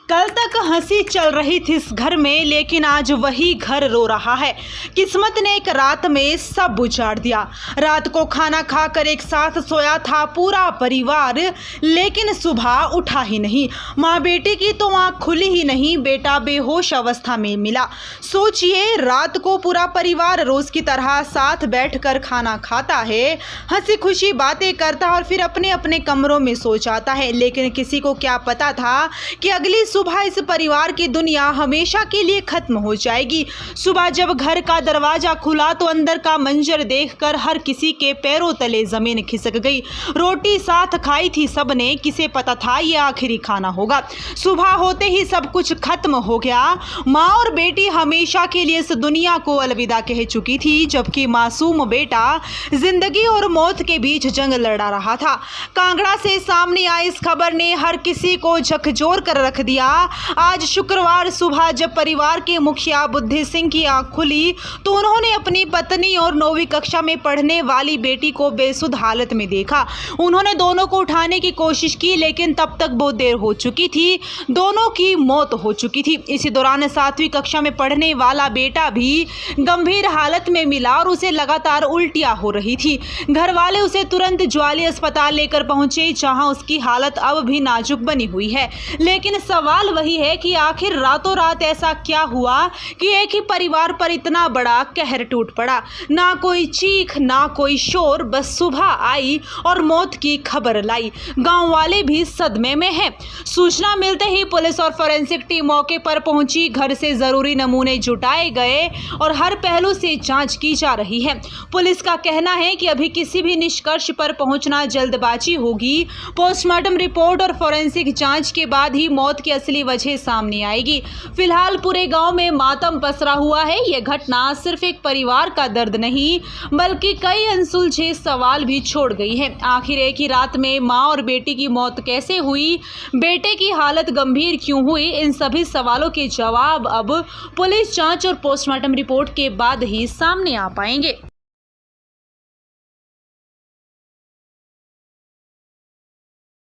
कल तक हंसी चल रही थी इस घर में, लेकिन आज वही घर रो रहा है। किस्मत ने एक रात में सब उजाड़ दिया। रात को खाना खाकर एक साथ सोया था पूरा परिवार, लेकिन सुबह उठा ही नहीं। माँ बेटे की तो आँख खुली ही नहीं, बेटा बेहोश अवस्था में मिला। सोचिए, रात को पूरा परिवार रोज की तरह साथ बैठकर खाना खाता है, हंसी खुशी बातें करता है और फिर अपने अपने कमरों में सो जाता है। लेकिन किसी को क्या पता था कि अगली सुबह इस परिवार की दुनिया हमेशा के लिए खत्म हो जाएगी। सुबह जब घर का दरवाजा खुला तो अंदर का मंजर देखकर हर किसी के पैरों तले जमीन खिसक गई। रोटी साथ खाई थी सबने, किसे पता था ये आखिरी खाना होगा। सुबह होते ही सब कुछ खत्म हो गया। माँ और बेटी हमेशा के लिए इस दुनिया को अलविदा कह चुकी थी, जबकि मासूम बेटा जिंदगी और मौत के बीच जंग लड़ा रहा था। कांगड़ा से सामने आई इस खबर ने हर किसी को झकझोर कर रख दिया। आज शुक्रवार सुबह जब परिवार के मुखिया बुद्धि सिंह की आंख खुली तो उन्होंने अपनी पत्नी और 9वीं कक्षा में पढ़ने वाली बेटी को बेसुध हालत में देखा। उन्होंने दोनों को उठाने की कोशिश की, लेकिन तब तक बहुत देर हो चुकी थी। दोनों की मौत हो चुकी थी। इसी दौरान 7वीं कक्षा में पढ़ने वाला बेटा भी गंभीर हालत में मिला और उसे लगातार उल्टियां हो रही थी। घर वाले उसे तुरंत ज्वाली अस्पताल लेकर पहुंचे, जहां उसकी हालत अब भी नाजुक बनी हुई है। लेकिन सवाल वही है कि आखिर रातों रात ऐसा क्या हुआ कि एक ही परिवार पर इतना बड़ा कहर टूट पड़ा। ना कोई चीख, ना कोई शोर, बस सुबह आई और मौत की खबर लाई। गांव वाले भी सदमे में हैं। सूचना मिलते ही पुलिस और फोरेंसिक टीम मौके पर पहुंची। घर से जरूरी नमूने जुटाए गए और हर पहलू से जांच की जा रही है। पुलिस का कहना है कि अभी किसी भी निष्कर्ष पर पहुंचना जल्दबाजी होगी। पोस्टमार्टम रिपोर्ट और फोरेंसिक जांच के बाद ही मौत की असली वजह सामने आएगी। फिलहाल पूरे गांव में मातम पसरा हुआ है। यह घटना सिर्फ एक परिवार का दर्द नहीं, बल्कि कई अनसुलझे सवाल भी छोड़ गई है। आखिर एक ही रात में मां और बेटी की मौत कैसे हुई, बेटे की हालत गंभीर क्यों हुई, इन सभी सवालों के जवाब अब पुलिस जांच और पोस्टमार्टम रिपोर्ट के बाद ही सामने आ पाएंगे।